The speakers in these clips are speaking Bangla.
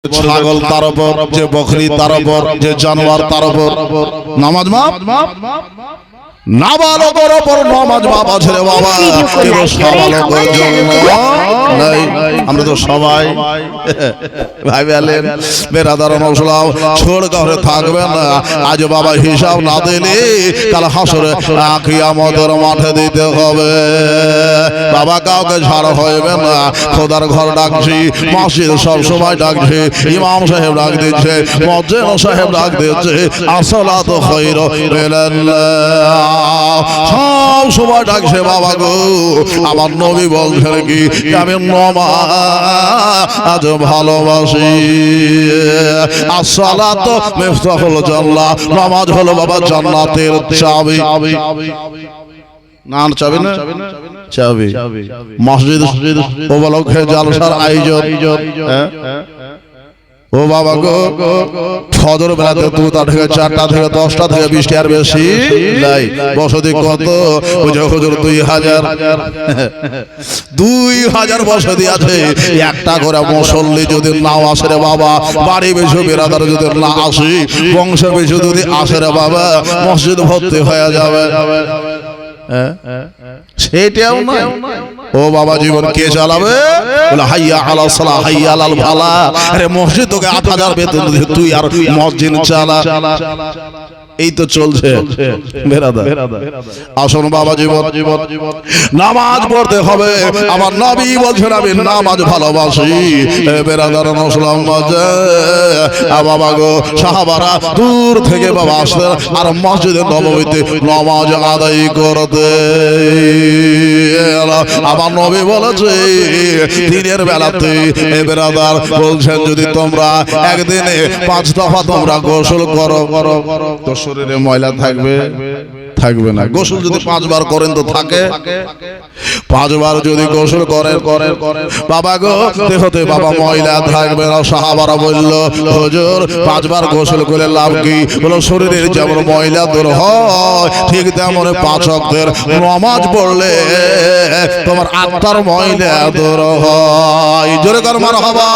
ছাগল তার উপর, যে বকরি তার উপর, যে জানোয়ার তার উপর নামাজ মাপ। নাবালকের ওপর নামাজ মাপ আছে রে বাবা, কিন্তু সাবালকের জন্য নাই। আমরা তো সবাই ভাই বলেন বেরাদার মুসলাম ছোড় ঘরে থাকবে না। আজ বাবা হিসাব না দিলে কাল হাসরে কিয়ামতের মাঠে দিতে হবে। বাবা কাউকে ছাড় হইবে না। খোদার ঘর ডাকছি, মসজিদ সব সময় ডাকছে, ইমাম সাহেব ডাক দিচ্ছে, মুয়াজ্জিন সাহেব ডাক দিচ্ছে, আসসালাতু খায়রু মিনাল্লাহ, সব সময় ডাকছে। বাবা গো, আমার নবী বলছেন কি আমি নামাজ ভালোবাসি। আসসালাতু মিফতাহুল জান্নাহ, নামাজ হলো বাবা জান্নাতের চাবি। নাম চাবি না চাবি। মসজিদ উপলক্ষে জালসার আয়োজন, ও বাবা গো, ফজর বেলাতে 2টা থেকে 4টা থেকে 10টা থেকে 20টা আর বেশি নাই। বসতি কত? হুজুর 2000 বসতি আছে। একটা করে মুসল্লি যদি নাও আসে রে বাবা, বাড়ি বেশি বেরাদার যদি না আসে, বংশ বেশি যদি আসে রে বাবা, মসজিদ ভর্তি হয়ে যাবে। সেটাও নয়। ও বাবা, জীবন কে চালাবে? বলে হাইয়া আলা সালাহ, হাইয়া আলাল ফালাহ। আরে মসজিদ তোকে 8000 বেতন দিয়ে তুই আর মসজিদ চালা। এই তো চলছে বেরাদার। আসুন বাবা, জীবন নামাজ পড়তে হবে। আমার নবী বলছেন আমি নামাজ ভালোবাসি। বেরাদার মুসলাম বাবা গো, সাহাবারা দূর থেকে বাবা আসতেন আর মসজিদে নববীতে নামাজ আদায় করতে। আমার নবী বলেছে দিনের বেলাতে বেরাদার বলছেন যদি তোমরা একদিনে 5 দফা তোমরা গোসল করো, তো শরীরে ময়লা থাকবে থাকবে না। গোসল যদি 5 বার করেন তো থাকে। 5 বার যদি গোসল করেন বাবা গো, দেখতে বাবা ময়লা থাকবে না। সাহাবারা বলল হুজুর 5 বার গোসল করে লাভ কি? বলো শরীরের যেমন ময়লা দূর হয়, ঠিক তেমন 5 ওয়াক্তের নামাজ পড়লে তোমার আত্মার ময়লা দূর হয়। জোরে কর মারহাবা।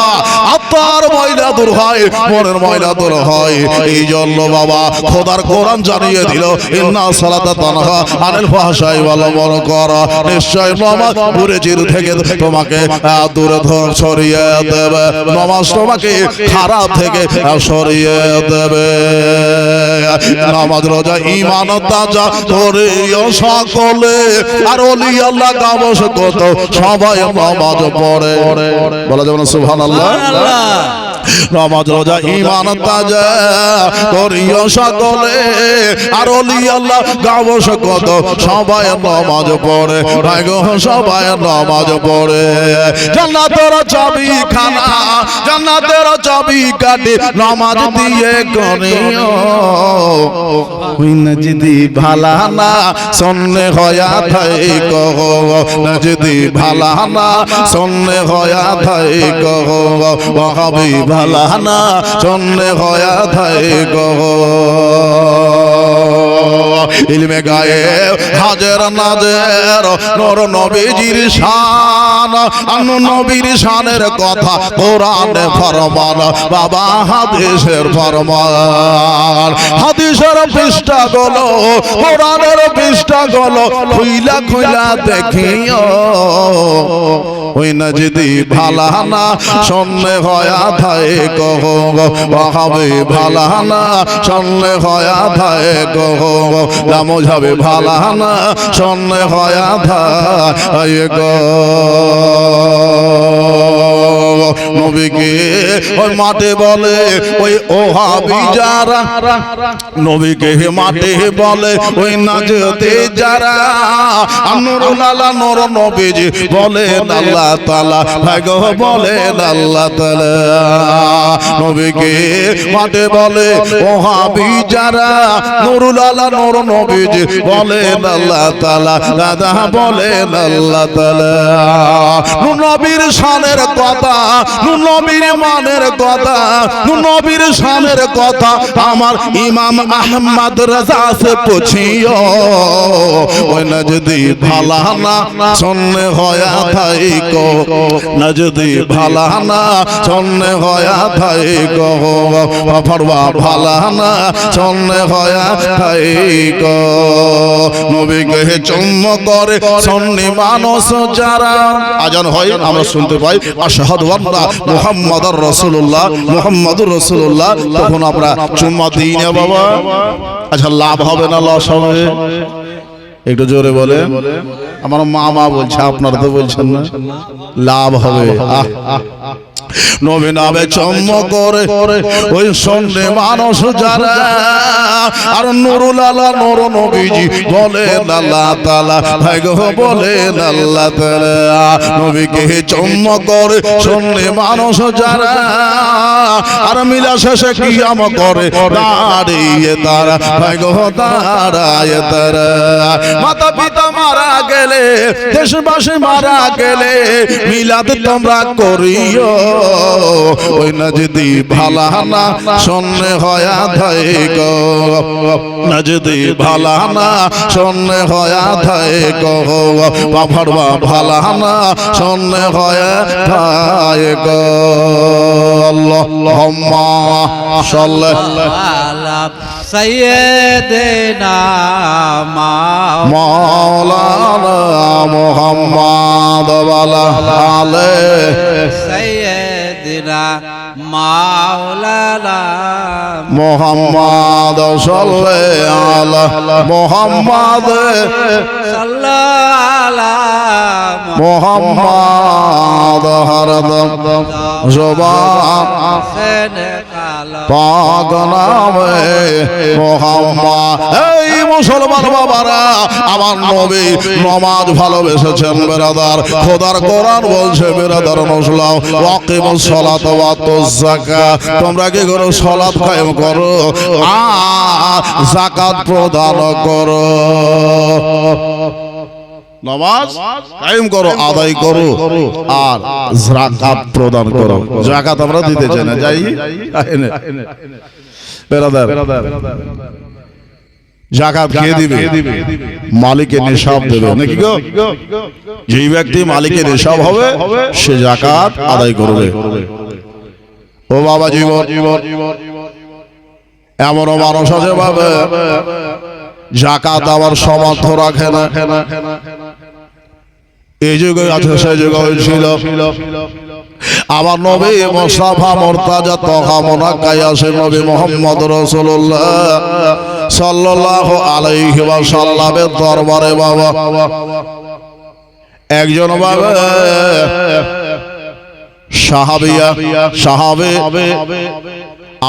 আত্মার ময়লা দূর হয়, মনের ময়লা দূর হয়। এই জন্য বাবা খোদার কোরআন জানিয়ে দিল ইন্না সালাতা তানহা আনিল ফাহশাই ওয়াল মুনকার। নিশ্চয় নামাজ বুড়ির থেকে তোমাকে দূরে সরিয়ে দেবে। নামাজ তোমাকে খারাপ থেকে সরিয়ে দেবে। নামাজ রোজা ঈমান তাজা করে সকলে, আর ওলি আল্লাহ গাবস কত সবাই নামাজ পড়ে। বলা যাবে না সুবহানাল্লাহ? নামাজ রোজা ঈমান তাজা করিও সকলে, আর ওলি আল্লাহ গাবস কত সবাই নামাজ পড়ে। ভাই গো, সবাই নামাজ পড়ে। জান্নাতের চাবি খানা, জান্নাতের চাবি কাটে নামাজ দিয়ে করিও। ওই নজদি ভালা না সন্নে হয়া থাই কো, নজদি ভালা না সন্নে হয়া থাই কো, ওয়াহাবি ভালা না সন্নে হয়া থাই কো। ইলমে গায়েব হাজার নাজের নূর নবীজির শান, আন নবীর শানের কথা কোরআনে ফরমান, বাবা হাদিসের ফরমান। হাদিসের পৃষ্ঠা গুলো, কোরআনের পৃষ্ঠা গুলো খুইলা খুইলা দেখিও। ওই নজদি ভালা না সন্নে হয়া থাই কো, ওয়াহাবি ভালা না সন্নে হয়া থাই কো, যাবে ভালা না সন্নে হয়া থাই গো। নবীকে ওই মাঠে বলে ওই ওহাবি যারা, নবীকে মাঠে বলে ওই নাজতে যারা। নূরুল আলা নূর নবীজি বলেন আল্লাহ তাআলা, ভাই গো বলেন আল্লাহ তাআলা। নবীকে মাঠে বলে ওহাবি যারা নুরুল আলা নূর নবীজি বলেন আল্লাহ তাআলা দাদা বলেন আল্লাহ তাআলা নবীর শানের কথা নবীর মানের কথা নবীর শানের কথা আমার ইমাম আহমদ রাজা से पूछियो ओए नजदी भला ना सुनने होया थाई को नजदी भला ना सुनने होया थाई को फरवा भला ना सुनने होया थाई को नबी के चुम्मा करे सुन्नी मानुष যারা আজান হয় আমরা শুনতে পাই আশহাদু আন্না মুহাম্মাদুর রাসূলুল্লাহ মুহাম্মাদুর রাসূলুল্লাহ তখন আমরা চুম্মা দিই না বাবা আচ্ছা লাভ হবে না লস হবে একটু জোরে বলে আমার মা বলছে আপনারা তো বলছেন না লাভ হবে নবী নামে চুম্মা করে ওই সন্নে মানুষ যারা আর নুরুল আলা নূর নবীজি বলেন আল্লাহ তাআলা ভাই গো বলেন আল্লাহ তাআলা নবীকে চুম্মা করে সন্নে মানুষ যারা আর মিলা শেষে কিয়াম করে দাঁড়িয়ে তারা ভাই গো দাঁড়ায় তারা মাতা পিতা মারা গেলে দেশবাসী মারা গেলে মিলাদ তোমরা করিও ওই নজদি ভালা না শুননে হয়া থাই গো নজদি ভালা না শুননে হয়া থাই গো বাফড়বা ভালা না শুননে হয়া থাই গো আল্লাহুম্মা সাল্লাল্লাহু আলা সাইয়্যিদিনা মাওলানা মুহাম্মদ ওয়ালা আলাইহি সাইয়্যিদিনা মাওলানা মুহাম্মদ সাল্লাল্লাহু আলা মুহাম্মদ সাল্লাল্লাহু মুহাম্মদ হরদম জবান পাক নামে মুহাম্মদ এই মুসলমান বাবারা আমার নবী নামাজ ভালোবেসেছেন বেরাদার খোদার কোরআন বলছে বেরাদার মুসলাম ওয়াকিমুস সালাত ওয়া আতুজ যাকাত তোমরা কি করো সালাত কায়েম করো আর যাকাত প্রদান করো নামাজ কায়েম করো আদায় করো আর যাকাত প্রদান করো যাকাত আমরা দিতে চাই না যাই বেরাদার যাকাত কে দিবে মালিকের নিসাব দেবে নাকি গো যেই ব্যক্তি মালিকের নিসাব হবে সে যাকাত আদায় করবে ও বাবা জীবন এমন মানুষ আছে বাবা যাকাত দেওয়ার সামর্থ্য রাখে না এই যুগে আছে সেই যুগে হয়েছিল আমার নবী মুস্তাফা মুরতাজা তহা মুনাক্কাই আছে নবী মুহাম্মদ রাসূলুল্লাহ সাল্লাল্লাহু আলাইহি ওয়াসাল্লামের দরবারে বাবা একজন বাবা সাহাবী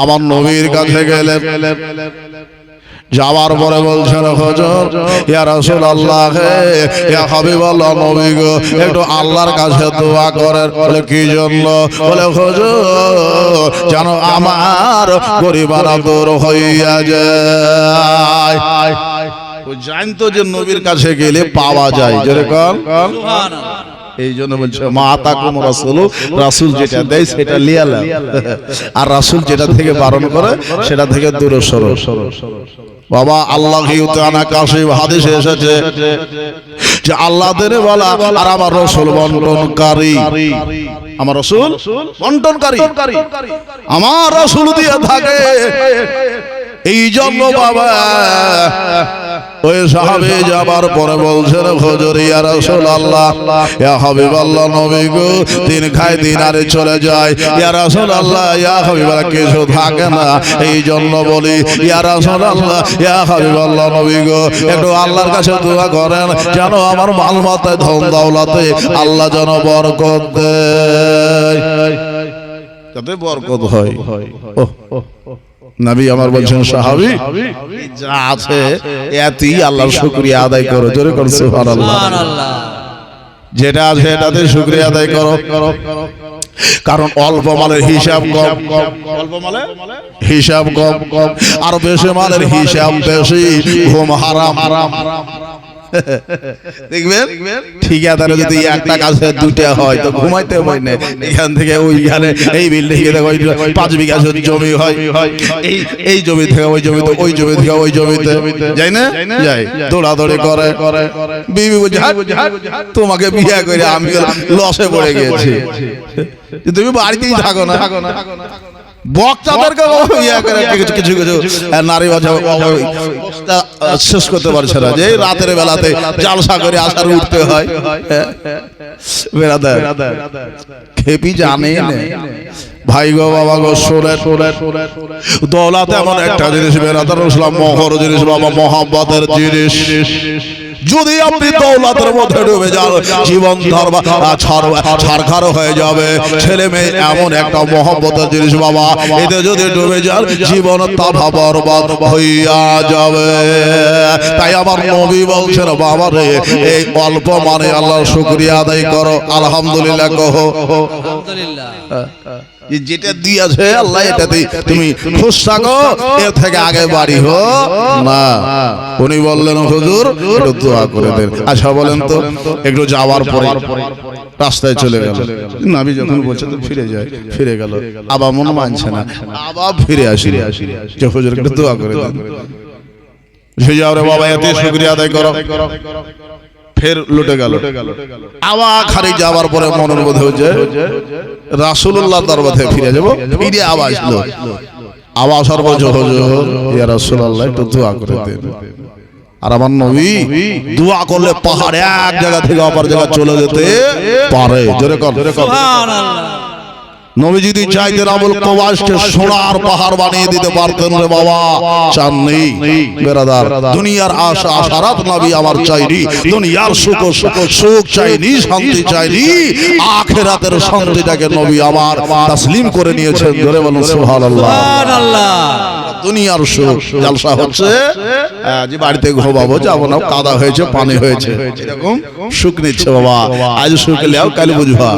আমার নবীর কাছে গেলেন যাওয়ার পরে বলছেন হুজুর ইয়া রাসূলুল্লাহ ইয়া হাবিবাল্লাহ নবী গো একটু আল্লাহর কাছে দোয়া করেন বলে কি জন্য বলে হুজুর যেন আমার গরিবানা দূর হইয়া যায় ও জানতো যে নবীর কাছে গেলে পাওয়া যায় যেরকম সুবহানাল্লাহ এই জন্য বলছে মা আতাকুম রাসূল রাসূল যেটা দেয় সেটা লিয়ালা আর রাসূল যেটা থেকে বারণ করে সেটা থেকে দূরে সরো বাবা আল্লাহ তাআলা কাছে হাদিসে এসেছে যে আল্লাহ দেরে বলা আর আমার রাসূল বন্টনকারী আমার রাসূল বন্টনকারী আমার রাসূল দিয়ে থাকে এই জন্য বাবা ওই সাহাবী যাবার পরে বলছেন হুজুর ইয়া রাসূলুল্লাহ ইয়া হাবিবাল্লাহ নবী গো দিন খায় দিন আরে চলে যায় ইয়া রাসূলুল্লাহ ইয়া হাবিবাল্লাহ কিছু থাকে না এই জন্য বলি ইয়া রাসূলুল্লাহ ইয়া হাবিবাল্লাহ নবী গো একটু আল্লাহর কাছে দোয়া করেন যেন আমার মালমাতায় ধন দৌলতে আল্লাহ যেন বরকত দেয় যাতে বরকত হয় নবী আমার বলছেন সাহাবী যা আছে এতেই আল্লাহর শুকরিয়া আদায় করো জোরে করো সুবহানাল্লাহ যেটা আছে এটাতে শুকরিয়া আদায় করো কারণ অল্প মালের হিসাব কম, অল্প মালের হিসাব কম, আর বেশি মালের হিসাব বেশি, ঘুম হারাম। দেখবেন ঠিকাদারে যদি একটা কাছে দুটা হয় তো ঘুমাইতে হয় না, এখান থেকে ওইখানে এই বিল্ডিং এ 5 বিঘা জমি হয়, এই জমি থেকে ওই জমিতে, ওই জমি থেকে ওই জমিতে, যাই না যাই, দৌড়াদৌড়ি করে। বিবি বুঝা তোমাকে বিয়ে করে আমি লসে পড়ে গিয়েছি, তুমি বাড়িতেই থাকো না। বক্তাদেরকে কিছু কিছু নারী শেষ করতে পারছে না, যে রাতের বেলাতে জালসা করে আসার উঠতে হয়। খেপি জানে ভাই গো বাবা গো, দৌলত এমন একটা জিনিস, বেরাদার ইসলাম মহর জিনিস বাবা, মহব্বতের জিনিস। যদি আপনি দৌলতের মধ্যে ডুবে যান, জীবন ছারখার হয়ে যাবে। ছেলে মেয়ে এমন একটা মহব্বতের জিনিস বাবা, এতে যদি ডুবে যান জীবন তাভা বরবাদ হইয়া যাবে। তাই আমার নবী বলছেন বাবা রে, এই অল্প মানে আল্লাহর শুকরিয়া আদায় করো, আলহামদুলিল্লাহ কহো। যেটা দিয়েছে আল্লাহ এটাতে তুমি খুশ থাকো, এর থেকে আগে বাড়ি হো না। উনি বললেন হুজুর একটু দোয়া করে দেন। আচ্ছা বলেন তো, একটু যাওয়ার পরে রাস্তায় চলে গেল, নবী যখন বলছে তো ফিরে যায়, ফিরে গেল, আবার মন মানছে না, আবার ফিরে আসি যে হুজুর একটু দোয়া করে দেন। সে যাও রে বাবা, এতে শুকরিয়া আদায় করো। ফের লুটে গেল, আবার খালি যাওয়ার পরে মনের মধ্যে হচ্ছে রাসূলুল্লাহ দরবারে ফিরে যাব, ফিরে আবার আসলো, আবার সর্বজ হুজুর ইয়া রাসূলুল্লাহ একটু দোয়া করে দেন। আর আমার নবী দোয়া করলে পাহাড় এক জায়গা থেকে অপর জায়গা চলে যেতে পারে। জোরে কর সুবহানাল্লাহ। নবী যদি চাইতেন আবুল কওয়াসকে সোনার পাহাড় বানিয়ে দিতে পারতেন রে বাবা, চাননি বেরাদার। দুনিয়ার আশা আশারাত নবী আমার চাইনি, দুনিয়ার সুখ সুখ চাইনি, শান্তি চাইনি, আখিরাতের শান্তিটাকে নবী আমার তাসলিম করে নিয়েছেন। জোরে বলুন সুবহানাল্লাহ। সুবহানাল্লাহ। দুনিয়ার সুখ জলসা হচ্ছে, যে বাড়িতে ঘুমাবো যাবো না, কাদা হয়েছে পানি হয়েছে, এরকম সুখ নিচ্ছে বাবা। আজ সুখ লিয়াও কাল বুঝবা।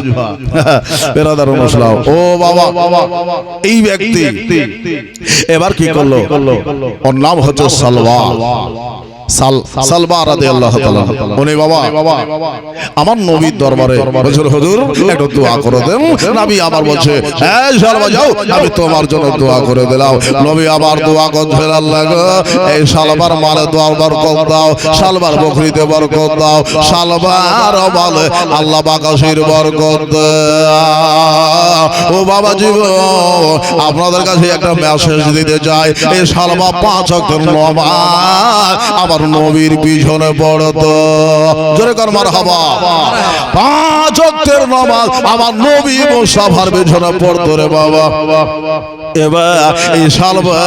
বেরাদার মুসলাম ও বাবা, এই ব্যক্তি এবার কি করলো, ওর নাম হচ্ছে সালবা, সালবা রাদিয়াল্লাহু তাআলা। উনি বাবা আমার নবীর দরবারে বলছেন হুজুর একটু দোয়া করে দেন। নবী আবার বলছে এই সালবা যাও, আমি তোমার জন্য দোয়া করে দিলাম। নবী আবার দোয়া করছেন, আল্লাহ গো এই সালবার মালে দোয়ার বরকত দাও, সালবার বকরিতে বরকত দাও, সালবার মালে আল্লাহ বাকাশির বরকত দাও। ও বাবা জীবন, আপনাদের কাছে একটা মেসেজ দিতে চাই, এই সালবা 5 ওয়াক্তের নামাজ আবার নবীর পিছনে পড়তো। জোরে কর মারহাবা। 5 ওয়াক্তের নামাজ আমার নবী মুস্তাফার পিছনে পড়তো রে বাবা। এবার এই সালবা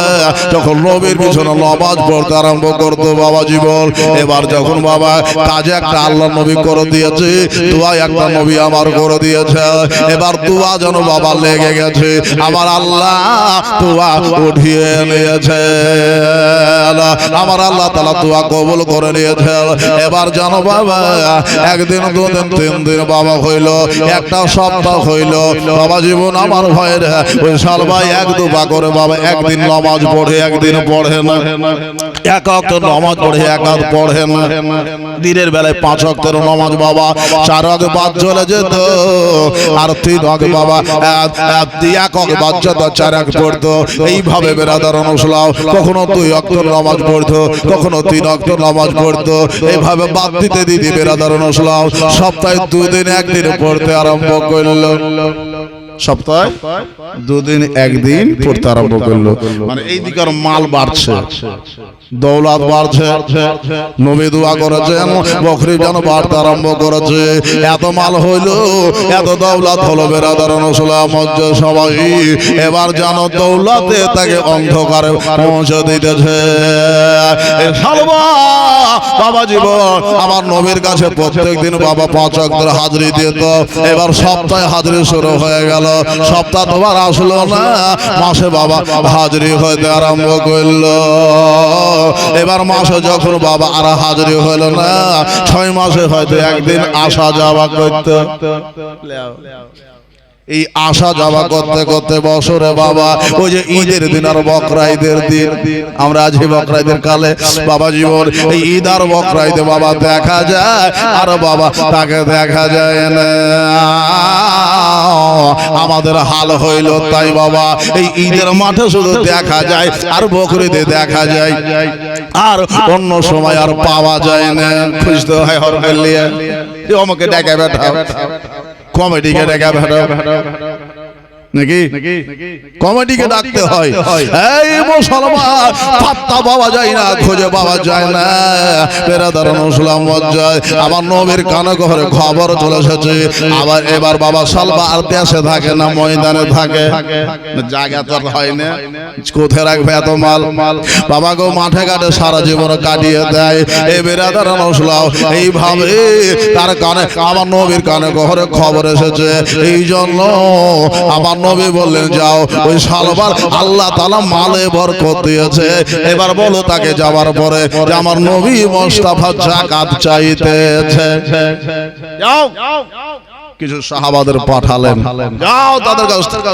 যখন নবীর পিছনে নামাজ পড়তে আরম্ভ করতো বাবা জীবন, এবার যখন বাবা কাজে একটা আল্লাহ নবী করে দিয়েছে, দোয়া একটা নবী আমার করে দিয়েছে, এবার দোয়া যেন বাবা লেগে গেছে, আমার আল্লাহ দোয়া উঠিয়ে নিয়েছে, আমার আল্লাহ তাআলা দোয়া কবুল করে নিয়েছে। এবার জানো বাবা, একদিন 2 দিন 3 দিন বাবা হইল, একটা সপ্তাহ হইল বাবা জীবন, আমার ভয়ের ওই সালবা 1-2 করে বাবা একদিন নামাজ পড়ে একদিন পড়ে না, এক ওয়াক্ত নামাজ পড়ে এক ওয়াক্ত পড়ে না। দিনের বেলায় 5 ওয়াক্তের নামাজ বাবা 4 ওয়াক্ত বাদ চলে যেত, আর 3 ওয়াক্ত বাবা 1 ওয়াক্ত বাদ যেত, 4 ওয়াক্ত পড়তো। এইভাবে বেরাদার অনুসলাম কখনো 2 ওয়াক্তের নামাজ পড়তো, কখনো 3 ওয়াক্তের নামাজ পড়তো, এইভাবে বাদ দিতে দিতে বেরাদার অনুসলাম সপ্তাহে 2 দিন 1 দিন পড়তে আরম্ভ করলো। সপ্তাহে 2 দিন 1 দিন পড়তে আরম্ভ করলো, মানে এই দিকের মাল বাড়ছে, দৌলত বাড়ছে। নবী দোয়া করেছেন বকরি যেন বাড়তে আরম্ভ করেছে, এত মাল হইলো, এত দৌলত হলো বেরাদার মুসলমান সবাই। এবার জানো দৌলতে তাকে অন্ধকারে পৌঁছে দিতেছে। বাবা জীবন আমার নবীর কাছে প্রত্যেক দিন বাবা 5 ওয়াক্তের হাজরি দিত। এবার সপ্তাহে হাজরি শুরু হয়ে গেল, সপ্তাহ তোমার আসলো না, মাসে বাবা হাজরি হইতে আরম্ভ করলো। এবার মাসে যখন বাবা আর হাজরি হলো না, 6 মাসে হয়তো একদিন আসা যাওয়া করতো। এই আসা যাওয়া করতে করতে বছরে বাবা ওই যে ঈদের দিন আর বকরা ঈদের দিন আমরা আজ বকরা ঈদের কালে বাবা জীবন এই ঈদ আর বকরা ঈদে বাবা দেখা যায় আর বাবা তাকে দেখা যায় না। আমাদের হাল হইল তাই বাবা এই ঈদের মাঠে শুধু দেখা যায় আর বকরিতে দেখা যায় আর অন্য সময় আর পাওয়া যায় না। খুঁজতে হয় হর করলিয়ে আমাকে ডেকে বেটা কমেডিকে ডেকে বেটা নাকি কমেডিকে ডাকতে হয়। এই মুসলমান পাত্তা পাওয়া যায় না, খুঁজে পাওয়া যায় না। বেরাদার মুসলাম মজ্জায় আমার নবীর কানে ঘরে খবর চলে এসেছে আবার এবার বাবা সালবা আর দেশে থাকে না ময়দানে থাকে, জায়গা তো হয় না, কোথায় রাখবে এত মাল। বাবা গো মাঠে ঘাটে সারা জীবন কাটিয়ে দেয়। এই বেরাদার মুসলাম এইভাবে তার কানে আমার নবীর কানে ঘরে খবর এসেছে। এই জন্য আমার নবী বললেন যাও ওই সালবার আল্লাহ তাআলা মালে বরকত দিয়েছে, এবার বলো তাকে যাওয়ার পরে যে আমার নবী মুস্তাফা যাকাত চাইতেছে। যাও কিছু সাহাবাদের পাঠালেন, যাও তাদের কাছ থেকে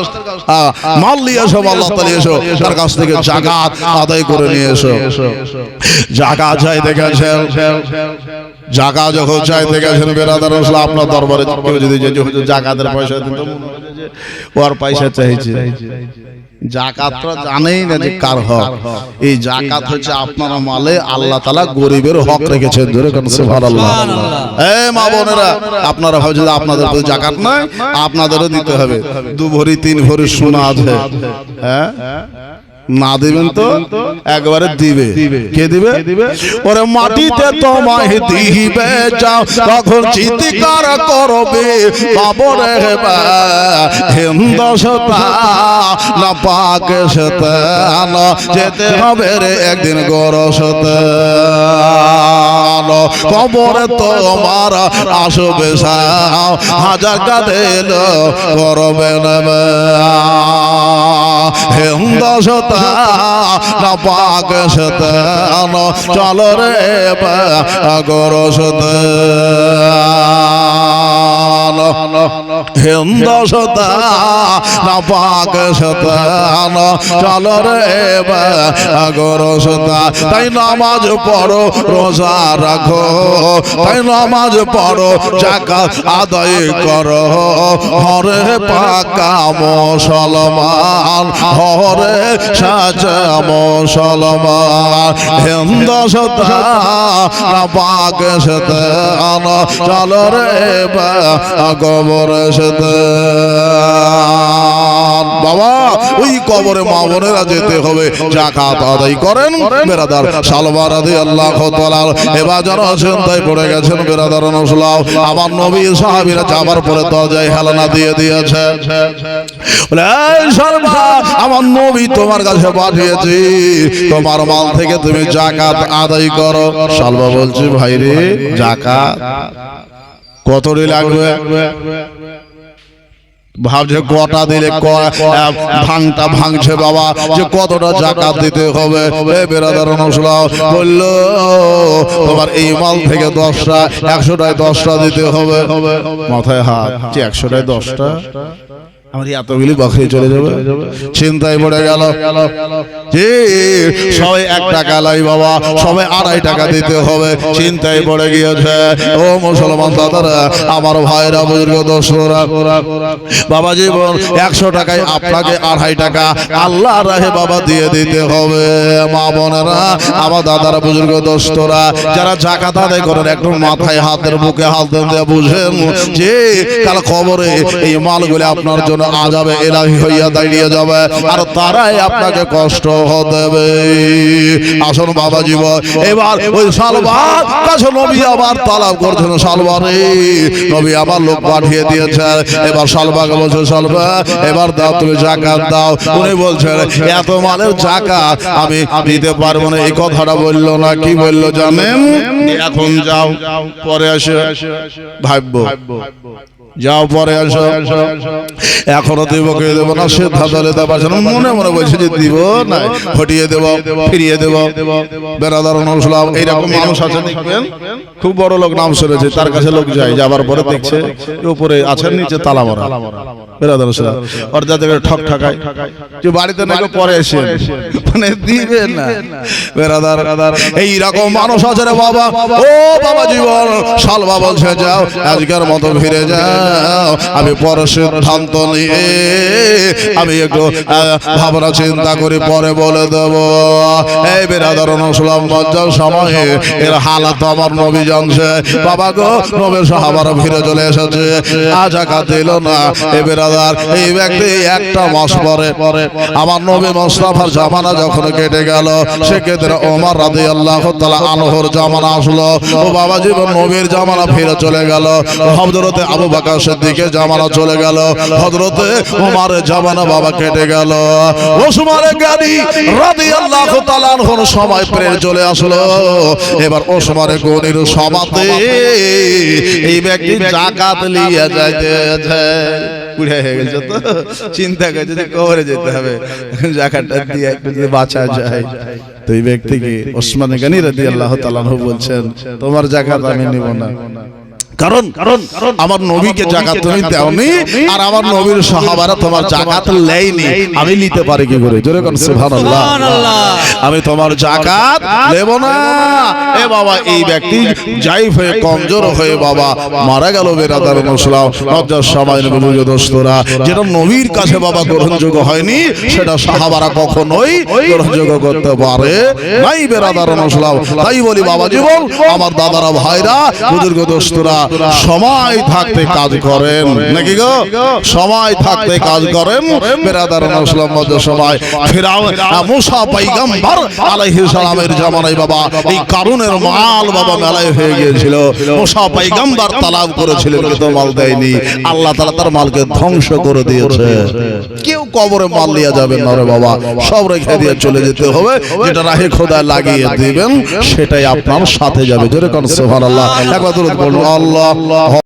মাল নিয়ে এসো, আল্লাহ তাআলা এসো তার কাছ থেকে যাকাত আদায় করে নিয়ে এসো। যাকাত চাইতে গেছেন, যাকাত যখন চাইতে গেছেন বেরাদার রাসূল আপনার দরবারে কেউ যদি যাকাতের পয়সা দিত ওর পয়সা চাইছে। যাকাতটা জানেই না যে কার হক। এই যাকাত হচ্ছে আপনার মালে আল্লাহ তাআলা গরিবের হক রেখেছেন। জোরে কোন সুবহানাল্লাহ। এই মা বোনেরা আপনারা ভাবছেন আপনাদের প্রতি যাকাত নাই, আপনাদেরও দিতে হবে। 2 ভরি 3 ভরি সোনা আছে, হ্যাঁ না দিবেন তো একবারে দিবে। কে দিবে? ওরে মাটিতে তোমায় দিবে যাও তখন চিৎকার করবে বাবরে হিন্দসতা না পাকে শতান যেতে হবে রে একদিন গরসতে কবরে তোমার আসবে সাও হাজার কাঁদেল করবে নেবে হিন্দসতা না পাকে শতান চল রে গরসতে হিন্দসতা না পাকে শতান চল রে গরসতা। তাই নামাজ পড়ো রোজা রাখো, তাই নামাজ পড়ো যাকাত আদায় করো, হরে পাকা মুসলমান হরে সাচা মুসলমান হিন্দসতা না পাকে শতান চল রে কবরে শতান। বাবা ওই কবরে মা বোনেরা যেতে হবে, যাকাত আদায় করেন। বেরাদার সালবা রাদিয়াল্লাহু তাআলা এবার যারা চিন্তায় পড়ে গেছেন বেরাদার নসলাও আমার নবী সাহাবীরা যাবার পরে দরজায় হেলানা দিয়ে দিয়েছে। বলে এই সালবা আমার নবী তোমার কাছে পাঠিয়েছি, তোমার মাল থেকে তুমি যাকাত আদায় করো। সালবা বলছে ভাই রে যাকাত কতটি লাগবে? ভাবছে কটা দিলে ভাঙটা ভাঙছে বাবা যে কতটা যাকাত দিতে হবে। বেরাদার নসলাও বলল তোমার এই মাল থেকে 10টা 100টায় 10টা দিতে হবে। মাথায় হাত, 100টায় 10টা আমার এতগুলি বকরি চলে যাবে। চিন্তায় পড়ে গেল যে সবাই 1 টাকা লাই বাবা, সবাই 2.5 টাকা দিতে হবে। চিন্তায় পড়ে গিয়েছে ও মুসলমান দাদারা আমার ভাইরা বুজুর্গ দোস্তরা বাবা জীবন 100 টাকায় আপনাকে 2.5 টাকা আল্লাহর রাহে বাবা দিয়ে দিতে হবে। মা বোনেরা আমার দাদারা বুজুর্গ দোস্তরা যারা যাকাত আদায় করেন একটু মাথায় হাতের বুকে হাত দিয়ে বুঝেন যে কাল কবরে এই মালগুলো আপনার জন্য আযাবে ইলাহি হইয়া দাঁড়িয়ে যাবে আর তারাই আপনাকে কষ্ট দেবে। আসুন বাবা জীবন এবার ওই সালবার কাছে নবী আবার তালাব করছেন। সালবারে নবী আবার লোক পাঠিয়ে দিয়েছে। এবার সালবাকে বলছে সালবা এবার দাও তুমি যাকাত দাও। উনি বলছেন এত মালের যাকাত আমি দিতে পারবো না। এই কথাটা বললো না, কি বললো জানেন? এখন যাও পরে এসে ভাববো। যাও পরে আসো, এখনো দেব কে দেবো না সিদ্ধান্ত নিতে পারছে না, মনে মনে বলছে যে দিব না হটিয়ে দেব ফিরিয়ে দেব। বেরাদার নসলাম এইরকম মানুষ আছে দেখবেন, খুব বড় লোক নাম শুনেছে, তার কাছে লোক যায়, যাবার পরে দেখছে উপরে আছেন নিচে তালা মারা। বেরাদার নসলাম ওর যাতে ঠক ঠাকায় যে বাড়িতে নাকি পরে এসে মানে দিবে না। বেরাদার এইরকম মানুষ আছে রে বাবা। ও বাবা জীবন শাল বাবা বলছে যাও আজকের মতো ফিরে যাও, আমি পরে সিদ্ধান্ত নিয়ে আমি একটু ভাবনা চিন্তা করে পরে বলে দেব। এই বেরাদার নসলাম মজ্জার সময়ে এর হালাত আমার নবী জানছে। বাবা গো নবীর সাহাবারা ফিরে চলে এসেছে, আজাকাত দিল না। এই বেরাদার এই ব্যক্তি একটা মাস পরে আমার নবী মুস্তাফার জামানা যখন কেটে গেল, সেক্ষেত্রে ওমর রাদিয়াল্লাহু তাআলা আনহুর জামানা আসলো। ও বাবা জীবন নবীর জামানা ফিরে চলে গেল, হযরতে আবু বকর সিদ্দিকের জামানা চলে গেল, হযরতে ওমরের জামানা বাবা কেটে গেল। ওসমান গনি রাদিয়াল্লাহু তাআলা আনহুর সময় প্রের চলে আসলো। এবার ওসমান গনির সমাতে এই ব্যক্তি যাকাত নিয়ে যাইতেছে, বুড়া হয়ে গেছে তো চিন্তা করছে যে কবরে যেতে হবে, যাকাতটা দিয়ে একটু যদি বাঁচা যায়। তো এই ব্যক্তিকে ওসমান গনি রাদিয়াল্লাহু তাআলা আনহু বলছেন তোমার যাকাত আমি নিব না, কারণ আমার নবীকে যাকাত তুমি দাওনি আর আমার নবীর সাহাবারা তোমার যাকাত নেয়নি, আমি নিতে পারি কি করে? জোরে কোন সুবহানাল্লাহ। আমি তোমার যাকাত নেব না। এ বাবা এই ব্যক্তি জাইফ হয়ে কমজোর হয়ে বাবা মারা গেল। বেরাদার মুসলাম লজ্জার সময় নবীর দোস্তরা, যেটা নবীর কাছে বাবা গ্রহণযোগ্য হয়নি সেটা সাহাবারা কখনোই গ্রহণযোগ্য করতে পারে নাই। বেরাদার মুসলাম তাই বলি বাবা জীবন আমার দাদারা ভাইরা বুজুর্গ দোস্তরা সময় থাকতে কাজ করেন নাকি গো, সময় থাকতে কাজ করেন। বেরাদার মুসলিম মধ্যে সময় ফিরাউন মুসা পয়গম্বর আলাইহিস সালামের জামানায় বাবা এই কারুনের মাল বাবা মেলায় হয়ে গিয়েছিল। মুসা পয়গম্বর তালাব করেছিলেন কিন্তু মাল দেয়নি, আল্লাহ তাআলা তার মালকে ধ্বংস করে দিয়েছে। কেউ কবরে মাল নিয়ে যাবেন না রে বাবা, সব রেখে দিয়ে চলে যেতে হবে, যেটা রাহে খোদা লাগিয়ে দিবেন সেটাই আপনার সাথে যাবে। জোরে কোন সুবহানাল্লাহ। একবার দরুদ বলুন আল্লাহ।